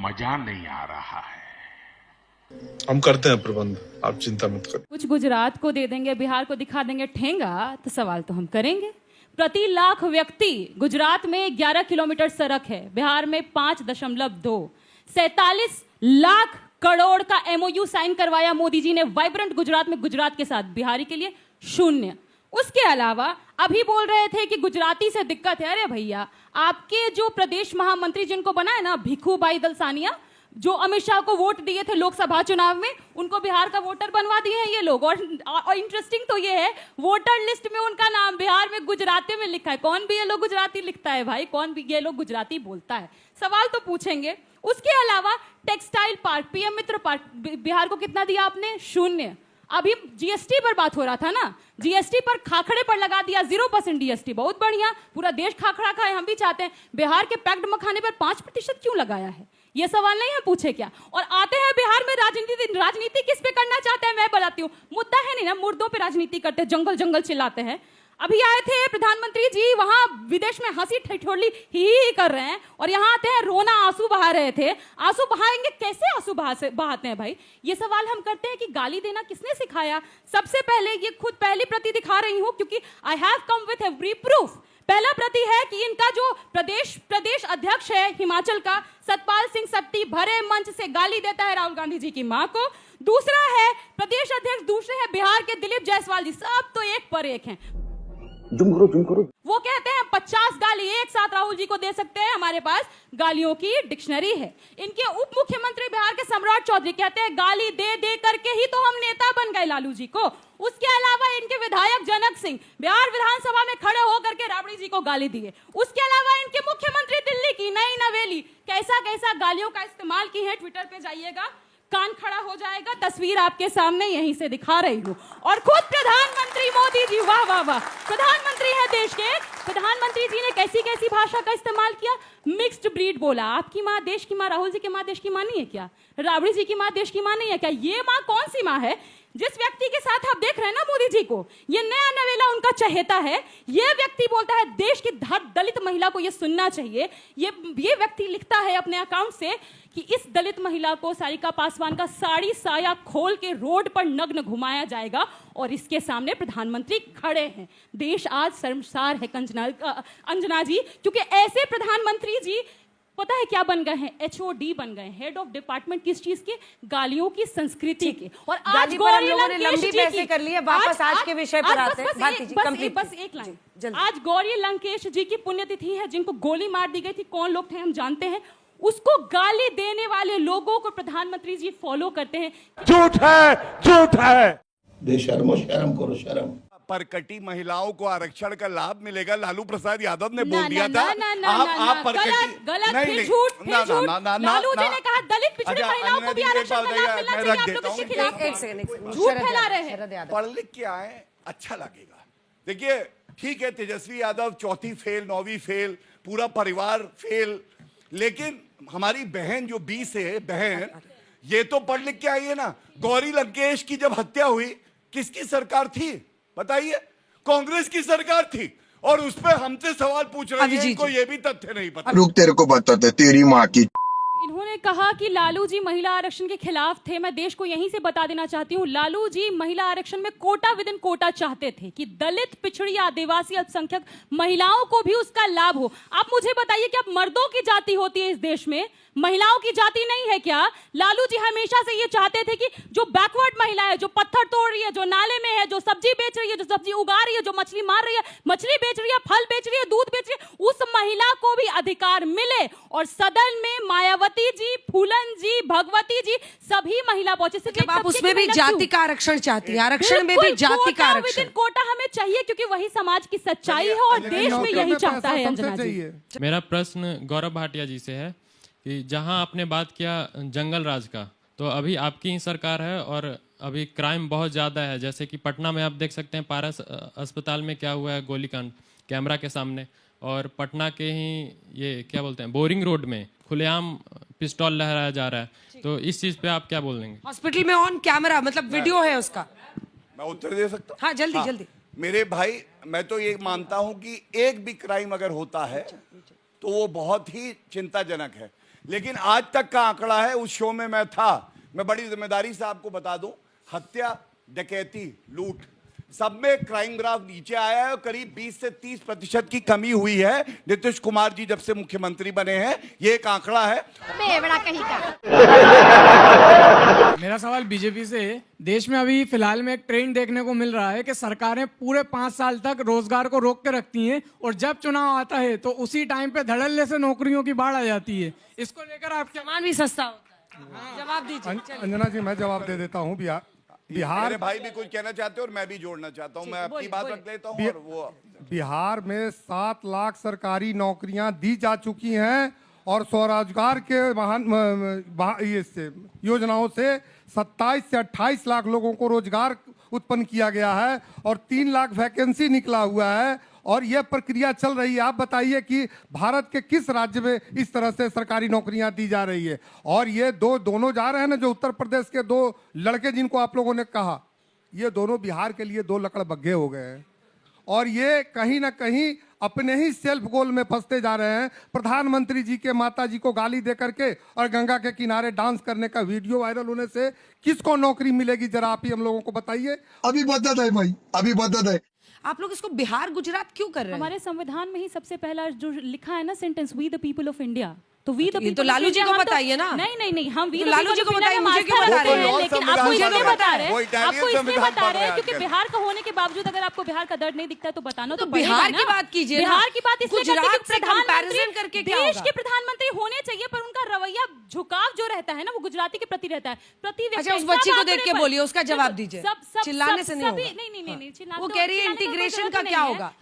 मजा नहीं आ रहा है। हम करते हैं प्रबंध, आप चिंता मत करिए। कुछ गुजरात को दे देंगे, बिहार को दिखा देंगे ठेंगा, तो सवाल तो हम करेंगे। प्रति लाख व्यक्ति गुजरात में 11 किलोमीटर सड़क है, बिहार में 5.2, 47 लाख करोड़ का एमओयू साइन करवाया मोदी जी ने वाइब्रेंट गुजरात में, गुजरात के साथ, बिहारी के लिए 0। उसके अलावा अभी बोल रहे थे कि गुजराती से दिक्कत है। अरे भैया, आपके जो प्रदेश महामंत्री जिनको बनाए ना, भिखूभाई दलसानिया, जो अमित शाह को वोट दिए थे लोकसभा चुनाव में, उनको बिहार का वोटर बनवा दिए हैं ये लोग। और इंटरेस्टिंग तो ये है, वोटर लिस्ट में उनका नाम बिहार में गुजराती में लिखा है। कौन भी ये लोग गुजराती लिखता है भाई? कौन भी ये लोग गुजराती बोलता है? सवाल तो पूछेंगे। उसके अलावा टेक्सटाइल पार्क, पीएम मित्र पार्क, बिहार को कितना दिया आपने? 0। अभी जीएसटी पर बात हो रहा था ना, जीएसटी पर खाखड़े पर लगा दिया 0% जीएसटी। बहुत बढ़िया, पूरा देश खाखड़ा खाए, हम भी चाहते हैं। बिहार के पैक्ड मखाने पर 5% क्यों लगाया है? ये सवाल नहीं है, पूछे क्या? और आते हैं बिहार में राजनीति किस पे करना चाहते हैं मैं बताती हूँ। मुद्दा है नहीं ना, मुर्दों पे राजनीति करते हैं, जंगल जंगल चिल्लाते हैं। अभी आए थे प्रधानमंत्री जी, वहां विदेश में हंसी ठिठोली ही कर रहे हैं, और यहाँ आते हैं रोना, आंसू बहा रहे थे। आंसू बहाएंगे कैसे? आंसू बहाते हैं भाई? ये सवाल हम करते हैं कि गाली देना किसने सिखाया? सबसे पहले ये खुद पहली प्रति दिखा रही हूँ, क्योंकि I have come with every proof. पहला प्रति है कि इनका जो प्रदेश अध्यक्ष है हिमाचल का, सतपाल सिंह सत्ती, भरे मंच से गाली देता है राहुल गांधी जी की मां को। दूसरा है प्रदेश अध्यक्ष, दूसरे है बिहार के दिलीप जायसवाल जी, सब तो एक पर एक हैं। जुम करो। वो कहते हैं 50 गाली एक साथ राहुल जी को दे सकते हैं, हमारे पास गालियों की डिक्शनरी है। इनके उप मुख्यमंत्री बिहार के सम्राट चौधरी कहते हैं गाली दे दे करके ही तो हम नेता बन गए लालू जी को। उसके अलावा इनके विधायक जनक सिंह बिहार विधानसभा में खड़े होकर के राबड़ी जी को गाली दिए। उसके अलावा इनके मुख्यमंत्री दिल्ली की नई नवेली कैसा कैसा गालियों का इस्तेमाल की है, ट्विटर पे जाइएगा, कान खड़ा हो जाएगा। तस्वीर आपके सामने यहीं से दिखा रही हूँ। और खुद प्रधानमंत्री मोदी जी, वाह वाह वाह, प्रधानमंत्री है देश के, प्रधानमंत्री जी ने कैसी कैसी भाषा का इस्तेमाल किया। मिक्स्ड ब्रीड बोला। आपकी माँ देश की माँ, राहुल जी की माँ देश की माँ नहीं है क्या? राबड़ी जी की माँ देश की माँ नहीं है क्या? ये माँ कौन सी माँ है? जिस व्यक्ति के साथ आप देख रहे हैं ना मोदी जी को, ये नया नवेला उनका चहेता है। ये व्यक्ति बोलता है देश की दलित महिला को ये सुनना चाहिए। ये व्यक्ति लिखता है अपने अकाउंट से कि इस दलित महिला को सारिका पासवान का साड़ी साया खोल के रोड पर नग्न घुमाया जाएगा, और इसके सामने प्रधानमंत्री खड़े हैं। देश आज शर्मसार है अंजना जी, क्योंकि ऐसे प्रधानमंत्री जी पता है क्या बन गए हैं? एचओडी बन गए, हेड ऑफ डिपार्टमेंट। किस चीज के? गालियों की संस्कृति के। और आज गौरी लंकेश जी कर लिया, वापस आज के विषय पर आते हैं। बस एक लाइन। आज गौरी लंकेश जी की पुण्यतिथि है, जिनको गोली मार दी गई थी। कौन लोग थे हम जानते हैं। उसको गाली देने वाले लोगों को प्रधानमंत्री जी फॉलो करते हैं। झूठ है, झूठ है। बेशर्मो, शर्म करो, शर्म। परकटी महिलाओं को आरक्षण का लाभ मिलेगा, लालू प्रसाद यादव ने बोल दिया था। आप गलत, फिर झूठ। लालू जी ने कहा दलित पिछड़ी महिलाओं को भी आरक्षण का लाभ मिलना चाहिए। आप लोग इसके खिलाफ एक सेकंड झूठ फैला रहे हैं। पढ़ लिख के आए, अच्छा लगेगा। देखिए ठीक है, तेजस्वी यादव 4वीं फेल, 9वीं फेल, पूरा परिवार फेल, लेकिन हमारी बहन जो 20 है बहन, ये तो पढ़ लिख के आई है ना। गौरी लंकेश की जब हत्या हुई, किसकी सरकार थी बताइए? कांग्रेस की सरकार थी, और उस पर हमसे सवाल पूछ रहे हैं। इनको ये भी तथ्य नहीं पता। रुक, तेरे को बताते तेरी माँ की। इन्होंने कहा कि लालू जी महिला आरक्षण के खिलाफ थे। मैं देश को यहीं से बता देना चाहती हूँ, लालू जी महिला आरक्षण में कोटा विद इन कोटा चाहते थे कि दलित, पिछड़ी, आदिवासी, अल्पसंख्यक महिलाओं को भी उसका लाभ हो। आप मुझे बताइए कि अब मर्दों की जाति होती है इस देश में, महिलाओं की जाति नहीं है क्या? लालू जी हमेशा से ये चाहते थे कि जो बैकवर्ड महिला है, जो पत्थर तोड़ रही है, जो नाले में है, जो सब्जी बेच रही है, जो सब्जी उगा रही है, जो मछली मार रही है, मछली बेच रही है, फल बेच रही है, दूध बेच रही है, उस महिला को भी अधिकार मिले। और सदन में मायावती जी, फूलन जी, भगवती जी, सभी महिला पहुंचे। आप उसमें भी जाति का आरक्षण चाहती है? आरक्षण में भी जाति का आरक्षण, कोटा हमें चाहिए, क्योंकि वही समाज की सच्चाई है और देश में यही चाहता है। अंजना जी, मेरा प्रश्न गौरव भाटिया जी से है कि जहां आपने बात किया जंगल राज का, तो अभी आपकी ही सरकार है और अभी क्राइम बहुत ज़्यादा है। जैसे कि पटना में आप देख सकते हैं, पारस अस्पताल में क्या हुआ है, गोलीकांड कैमरा के सामने। और पटना के ही ये क्या बोलते हैं, बोरिंग रोड में खुलेआम पिस्तौल लहराया जा रहा है। तो इस चीज़ पे आप क्या बोल देंगे? हॉस्पिटल में ऑन कैमरा, मतलब वीडियो है उसका। मैं उत्तर दे सकता हूँ? हाँ जल्दी जल्दी। मेरे भाई, मैं तो ये मानता हूं कि एक भी क्राइम अगर होता है तो वो बहुत ही चिंताजनक है, लेकिन आज तक का आंकड़ा है, उस शो में मैं था, मैं बड़ी जिम्मेदारी से आपको बता दूं, हत्या, डकैती, लूट, सब में क्राइम ग्राफ नीचे आया है और करीब 20 से 30% की कमी हुई है नीतीश कुमार जी जब से मुख्यमंत्री बने हैं। ये एक आंकड़ा है। मेरा सवाल बीजेपी से है। देश में अभी फिलहाल में एक ट्रेंड देखने को मिल रहा है कि सरकारें पूरे 5 साल तक रोजगार को रोक के रखती हैं और जब चुनाव आता है तो उसी टाइम पे धड़ल्ले से नौकरियों की बाढ़ आ जाती है। इसको लेकर आप क्या सामान भी सस्ता होता है। जवाब दीजिए। अंजना जी, मैं जवाब दे देता हूँ। बिहार मेरे भाई भी कुछ कहना चाहते हैं और मैं भी जोड़ना चाहता हूँ, मैं अपनी बात रख लेता हूँ। और वो बिहार में 7 लाख सरकारी नौकरियां दी जा चुकी हैं और स्वरोजगार के योजनाओं से 27 से 28 लाख लोगों को रोजगार उत्पन्न किया गया है और 3 लाख वैकेंसी निकला हुआ है और यह प्रक्रिया चल रही है। आप बताइए कि भारत के किस राज्य में इस तरह से सरकारी नौकरियां दी जा रही है? और ये दोनों जा रहे हैं ना, जो उत्तर प्रदेश के 2 लड़के जिनको आप लोगों ने कहा, ये दोनों बिहार के लिए 2 लकड़बग्घे हो गए हैं और ये कहीं ना कहीं अपने ही सेल्फ गोल में फंसते जा रहे हैं। प्रधानमंत्री जी के माता जी को गाली दे करके और गंगा के किनारे डांस करने का वीडियो वायरल होने से किसको नौकरी मिलेगी, जरा आप ही हम लोगों को बताइए। अभी बदत है भाई, अभी बदत है। आप लोग इसको बिहार गुजरात क्यों कर रहे हैं? हमारे संविधान में ही सबसे पहला जो लिखा है ना sentence, we the people of India, तो वी द ये तो लालू जी को बताइए ना। नहीं हम वी लालू जी को बताइए, मुझे क्यों बता रहे हैं? लेकिन आपको इसलिए बता रहे वो हैं, इटालियन आपको इसलिए संविधान बता पढ़ रहे हैं रहे हैं क्योंकि बिहार का होने के बावजूद अगर आपको बिहार का दर्द नहीं दिखता है तो बताना तो बिहार की बात कीजिए ना। बिहार की बात इसलिए करते हैं गुजरात कि से कंपैरिजन करके क्या देश होगा? के प्रधानमंत्री होने चाहिए पर उनका रवैया झुकाव जो रहता है ना वो गुजराती के प्रति रहता है। प्रति अच्छा, उस बच्ची को देख के बोलिए, उसका जवाब दीजिए। चिल्लाने से नहीं होगा। नहीं, वो कह रही है इंटीग्रेशन का क्या होगा?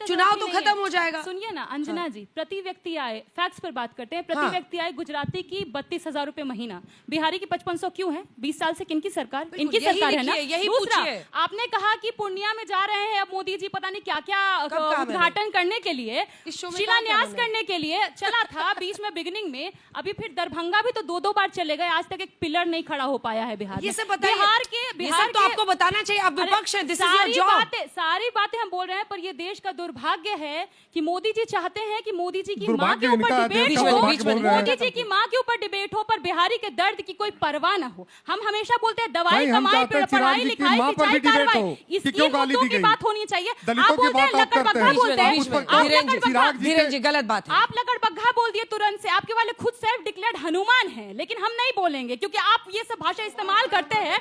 चुनाव तो खत्म हो जाएगा। सुनिए ना अंजना जी, प्रति व्यक्ति आय, फैक्ट्स पर बात करते हैं। प्रति व्यक्ति आय गुजराती की 32,000 रुपए महीना, बिहारी की 5500 क्यों है? 20 साल से किनकी सरकार? इनकी सरकार है ना। यही दूसरा, पूछिए। आपने कहा कि पूर्णिया में जा रहे हैं अब मोदी जी पता नहीं क्या क्या उद्घाटन करने के लिए, शिलान्यास करने के लिए चला था बीच में बिगिनिंग में, अभी फिर दरभंगा भी तो 2 बार चले गए, आज तक एक पिलर नहीं खड़ा हो पाया है बिहार में। ये सब बताइए। बिहार तो आपको बताना चाहिए, आप विपक्ष हैं, दिस इज योर जॉब। सारी बातें हम बोल रहे हैं पर ये देश का दुर्भाग्य है कि मोदी जी चाहते हैं कि मोदी जी की माँ दुर्भाग्य के ऊपर इनका डिबेट देश हो, का दुर्भाग्य बोल रहे हैं। मोदी जी की माँ के ऊपर डिबेट हो पर बिहारी के दर्द की कोई परवाह ना हो। हम हमेशा बोलते हैं दवाई नहीं, हम कमाई चाहते हैं पढ़ाई चिराग जी की लिखाई माँ पर भी सिंचाई डिबेट कार्रवाई, हो कि इसकी क्यों गाली मुद्दों दी की गई। बात होनी चाहिए। दलितों आप की बोलते हैं बात आप करते लकड़बग्घा हैं। बोलते हैं, आप लकड़बग्घा, धीरेन जी गलत बात है। आप लकड़बग्घा बोल दिए तुरंत से। आपके वाले खुद सेल्फ डिक्लेयर्ड हनुमान हैं, लेकिन हम नहीं बोलेंगे क्योंकि आप ये सब भाषा इस्तेमाल करते हैं।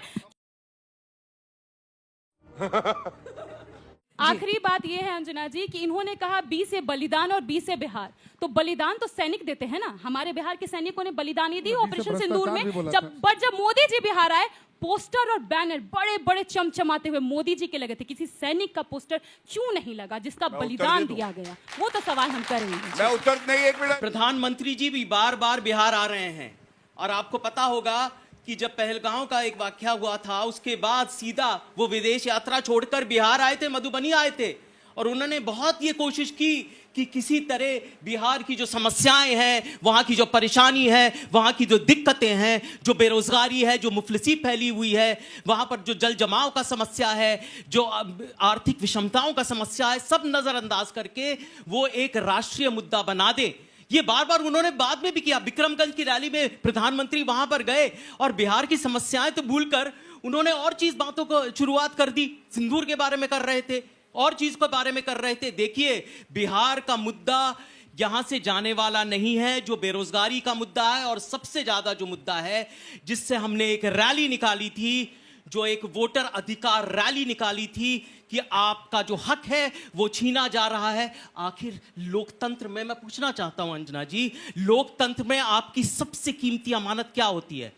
आखिरी बात यह है अंजना जी कि इन्होंने कहा 20 से बलिदान और 20 से बिहार, तो बलिदान तो सैनिक देते हैं ना। हमारे बिहार के सैनिकों ने बलिदान दी ऑपरेशन सिंदूर में। जब मोदी जी बिहार आए, पोस्टर और बैनर बड़े बड़े चमचमाते हुए मोदी जी के लगे थे। किसी सैनिक का पोस्टर क्यों नहीं लगा जिसका बलिदान दिया गया? वो तो सवाल हम करेंगे। मैं उत्तर नहीं, एक मिनट। प्रधानमंत्री जी भी बार बार बिहार आ रहे हैं और आपको पता होगा कि जब पहलगांव का एक वाकया हुआ था उसके बाद सीधा वो विदेश यात्रा छोड़कर बिहार आए थे, मधुबनी आए थे और उन्होंने बहुत ये कोशिश की कि किसी तरह बिहार की जो समस्याएं हैं, वहाँ की जो परेशानी है, वहाँ की जो दिक्कतें हैं, जो बेरोजगारी है, जो मुफलिसी फैली हुई है, वहाँ पर जो जल जमाव का समस्या है, जो आर्थिक विषमताओं का समस्या है, सब नज़रअंदाज करके वो एक राष्ट्रीय मुद्दा बना दे। ये बार बार उन्होंने बाद में भी किया। विक्रमगंज की रैली में प्रधानमंत्री वहां पर गए और बिहार की समस्याएं तो भूलकर उन्होंने और चीज बातों को शुरुआत कर दी। सिंदूर के बारे में कर रहे थे, और चीज के बारे में कर रहे थे। देखिए, बिहार का मुद्दा यहां से जाने वाला नहीं है, जो बेरोजगारी का मुद्दा है और सबसे ज्यादा जो मुद्दा है जिससे हमने एक रैली निकाली थी, जो एक वोटर अधिकार रैली निकाली थी कि आपका जो हक है वो छीना जा रहा है। आखिर लोकतंत्र में मैं पूछना चाहता हूं अंजना जी, लोकतंत्र में आपकी सबसे कीमती अमानत क्या होती है?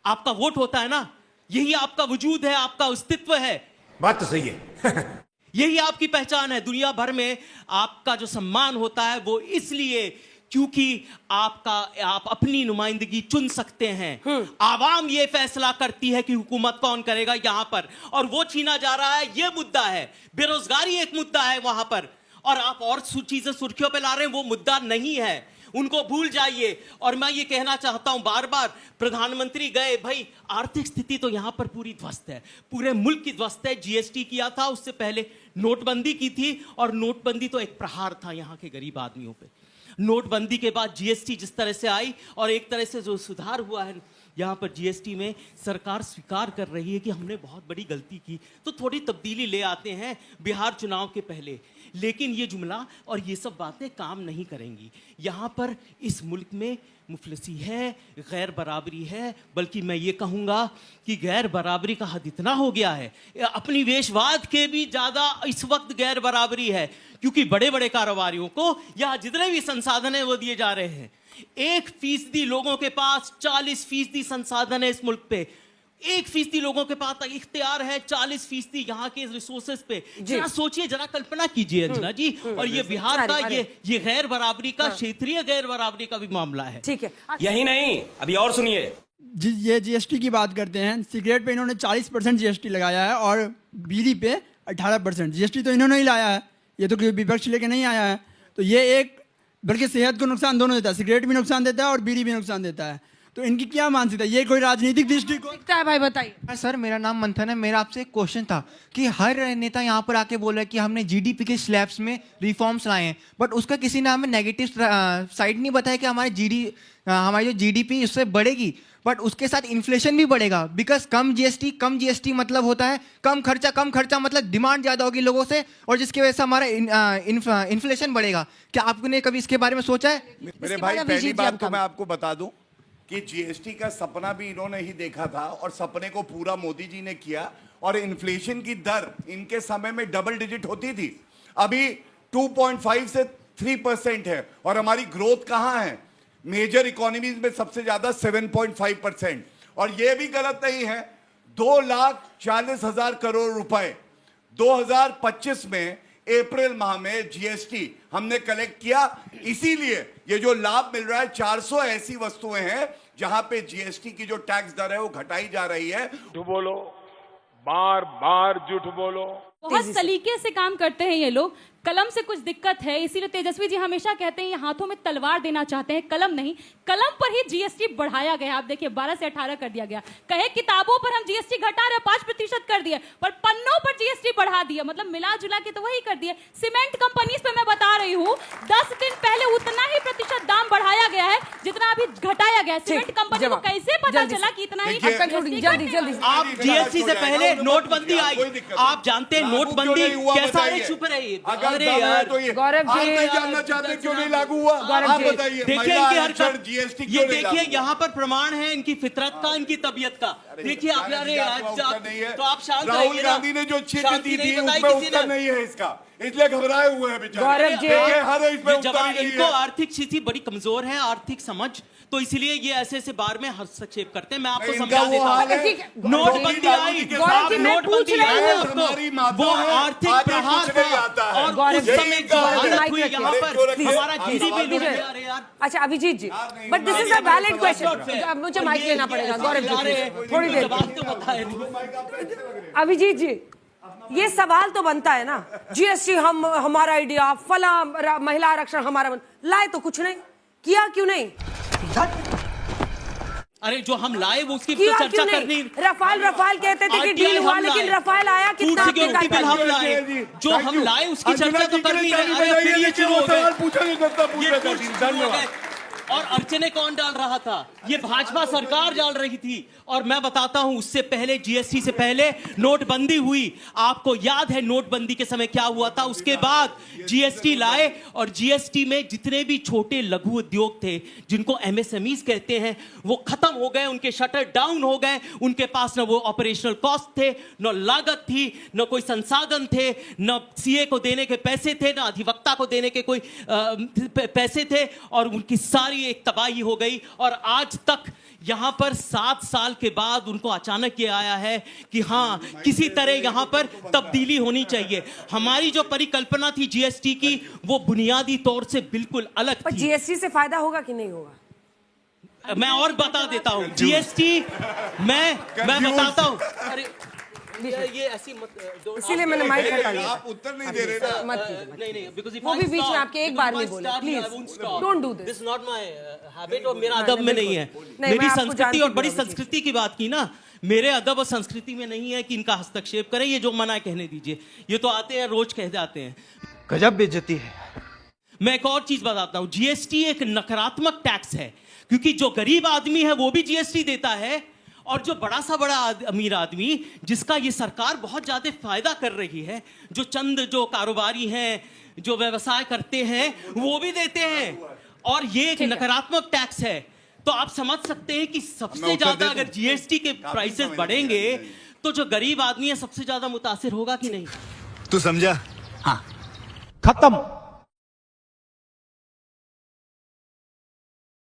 आपका वोट होता है ना, यही आपका वजूद है, आपका अस्तित्व है। बात तो सही है। यही आपकी पहचान है। दुनिया भर में आपका जो सम्मान होता है वो इसलिए क्योंकि आप अपनी नुमाइंदगी चुन सकते हैं। आवाम ये फैसला करती है कि हुकूमत कौन करेगा यहां पर, और वो छीना जा रहा है। ये मुद्दा है, बेरोजगारी एक मुद्दा है वहां पर, और आप और चीजें सुर्खियों पे ला रहे हैं, वो मुद्दा नहीं है, उनको भूल जाइए। और मैं ये कहना चाहता हूं, बार बार प्रधानमंत्री गए, भाई आर्थिक स्थिति तो यहां पर पूरी ध्वस्त है, पूरे मुल्क की ध्वस्त है। जीएसटी किया था, उससे पहले नोटबंदी की थी, और नोटबंदी तो एक प्रहार था यहां के गरीब आदमियों पे। नोटबंदी के बाद जीएसटी जिस तरह से आई और एक तरह से जो सुधार हुआ है यहाँ पर जीएसटी में, सरकार स्वीकार कर रही है कि हमने बहुत बड़ी गलती की, तो थोड़ी तब्दीली ले आते हैं बिहार चुनाव के पहले। लेकिन ये जुमला और ये सब बातें काम नहीं करेंगी। यहाँ पर इस मुल्क में मुफलिसी है, गैर बराबरी है, बल्कि मैं ये कहूँगा कि गैर बराबरी का हद इतना हो गया है, अपनी वेशवाद के भी ज़्यादा इस वक्त गैर बराबरी है, क्योंकि बड़े बड़े कारोबारियों को यहाँ जितने भी संसाधन हैं वो दिए जा रहे हैं। 1% लोगों के पास 40% संसाधन है इस मुल्क पे। 1% लोगों के पास इख्तियार है 40% यहाँ के रिसोर्सेज पे। जरा सोचिए, जरा कल्पना कीजिए अंजना जी। और ये बिहार का ये गैर बराबरी का, क्षेत्रीय गैर बराबरी का भी मामला है। ठीक है, यही नहीं, अभी और सुनिए। ये जीएसटी की बात करते हैं, सिगरेट पे इन्होंने 40% जीएसटी लगाया है और बीड़ी पे 18% जीएसटी तो इन्होंने ही लाया है, ये तो विपक्ष लेके नहीं आया है। तो ये एक, बल्कि सेहत को नुकसान दोनों देता है, सिगरेट भी नुकसान देता है और बीड़ी भी नुकसान देता है। तो इनकी क्या मानसिकता है? ये कोई राजनीतिक दृष्टिकोण है? भाई बताइए। सर, मेरा नाम मंथन है। मेरा आपसे एक क्वेश्चन था कि हर नेता यहाँ पर आके बोल रहा है कि हमने जीडीपी के स्लैब्स में रिफॉर्म्स लाए हैं, बट उसका किसी ने हमें नेगेटिव साइड नहीं बताया कि हमारी जो जीडीपी उससे बढ़ेगी, बट उसके साथ इन्फ्लेशन भी बढ़ेगा। बिकॉज कम जीएसटी मतलब होता है कम खर्चा मतलब डिमांड ज़्यादा होगी लोगों से, और जिसकी वजह से हमारा इन्फ्लेशन बढ़ेगा। क्या आपने कभी इसके बारे में सोचा है? मेरे भाई, पहली बात तो मैं आपको बता दूं कि जीएसटी का सपना भी इन्होंने ही देखा था और सपने को पूरा मोदी जी ने किया। और इन्फ्लेशन की दर इनके समय में डबल डिजिट होती थी, अभी 2.5 से 3% है। और हमारी ग्रोथ कहाँ है? मेजर इकोनॉमीज में सबसे ज्यादा 7.5%। और यह भी गलत नहीं है, 2,40,000 करोड़ रुपए 2025 में अप्रैल माह में जीएसटी हमने कलेक्ट किया। इसीलिए ये जो लाभ मिल रहा है, 400 ऐसी वस्तुएं हैं जहां पे जीएसटी की जो टैक्स दर है वो घटाई जा रही है। झूठ बोलो, बार बार झूठ बोलो। बहुत सलीके से काम करते हैं ये लोग। कलम से कुछ दिक्कत है, इसीलिए तेजस्वी जी हमेशा कहते हैं ये हाथों में तलवार देना चाहते हैं, कलम नहीं। कलम पर ही जीएसटी बढ़ाया गया। आप देखिए 12 से 18 कर दिया गया। कहे किताबों पर हम जीएसटी घटा रहे 5% कर दिए, पर पन्नों पर जीएसटी बढ़ा दिया, मतलब मिला जुला के तो वही कर दिए। सीमेंट कंपनीज पे मैं बता रही हूँ 10 दिन पहले उतना ही प्रतिशत दाम बढ़ाया गया है जितना अभी घटाया गया है। सीमेंट कंपनी को कैसे पता चला कि इतना ही? जल्दी आप जीएसटी से पहले नोटबंदी आई, आप जानते हैं नोटबंदी कैसा है? चुप रहिए। अरे यार, तो ये गौरव जी, आप नहीं जानना चाहते क्यों नहीं लागू हुआ? आप बताइए। देखिए इनकी हरकत, ये देखिए यहाँ पर प्रमाण है इनकी फितरत का, इनकी तबीयत का। देखिए आप, अरे तो आप शांत रहिए। राहुल गांधी ने जो चिट दी थी उसमें उत्तर नहीं है इसका, इसलिए घबराए हुए हैं बेचारे। गौरव जी, हर इसमें उत्तर नहीं इनको है। आर्थिक स्थिति बड़ी कमजोर है, आर्थिक समझ, तो इसलिए ये ऐसे बार में हस्तक्षेप करते हैं। मैं आपको समझा देता हूँ। नोटबंदी आई, नोटबंदी आई, वो आर्थिक प्रहार था और उस समय जो हालत हुई यहाँ पर हमारा जीडीपी लूट गया। अरे यार, अच्छा Abhijit ji, but this is a valid question. मुझे माइक लेना पड़ेगा गौरव जी, थोड़ी देर। तो बताए अभिजीत जी, ये सवाल तो बनता है ना, जीएसटी हमारा आइडिया, फला महिला आरक्षण हमारा, लाए तो कुछ नहीं, किया क्यों नहीं? अरे जो हम लाए वो उसकी तो चर्चा करनी। रफाल कहते थे कि डील हुआ, लेकिन रफाल आया कितना? सिक्योरिटी बिल हम लाए, जो हम लाए उसकी चर्चा तो करनी है। अरे फिर ये शुरू हो गए। और अड़चने कौन डाल रहा था? ये भाजपा सरकार डाल रही थी। और मैं बताता हूं, उससे पहले जीएसटी से पहले नोटबंदी हुई। आपको याद है नोटबंदी के समय क्या हुआ था? उसके बाद जीएसटी लाए और जीएसटी में जितने भी छोटे लघु उद्योग थे, जिनको एमएसएमईज कहते हैं, वो खत्म हो गए, उनके शटर डाउन हो गए। उनके पास न वो ऑपरेशनल कॉस्ट थे, न लागत थी, न कोई संसाधन थे, न सीए को देने के पैसे थे, न अधिवक्ता को देने के कोई पैसे थे, और उनकी सारी एक तबाही हो गई। और आज तक यहां पर 7 साल के बाद उनको अचानक ये आया है कि हाँ, किसी तरह यहां पर तब्दीली होनी चाहिए। हमारी जो परिकल्पना थी जीएसटी की, वो बुनियादी तौर से बिल्कुल अलग थी। जीएसटी से फायदा होगा कि नहीं होगा? मैं और बता देता हूं। जीएसटी मैं बताता हूं। अरे ये ऐसी मत, इसीलिए मैंने माइक हटा लिया। आप उत्तर नहीं दे रहे ना। मत कीजिए, वो भी बीच में आपके एक बार नहीं बोले। Please don't do this, not my habit, और मेरा अदब में नहीं है। मेरी संस्कृति और बड़ी संस्कृति की बात की ना, मेरे अदब और संस्कृति में नहीं है कि इनका हस्तक्षेप करें। ये जो मना कहने दीजिए, ये तो आते हैं रोज कह जाते हैं। गजब बेइज्जती है। मैं एक और चीज बताता हूं, जीएसटी एक नकारात्मक टैक्स है, क्योंकि जो गरीब आदमी है वो भी जीएसटी देता है, और जो बड़ा सा बड़ा अमीर आदमी जिसका ये सरकार बहुत ज्यादा फायदा कर रही है, जो चंद जो कारोबारी हैं, जो व्यवसाय करते हैं, वो भी देते हैं, और ये एक नकारात्मक टैक्स है। तो आप समझ सकते हैं कि सबसे ज्यादा अगर जीएसटी के प्राइसेस बढ़ेंगे तो जो गरीब आदमी है सबसे ज्यादा मुतासिर होगा कि नहीं? तू समझा? खत्म।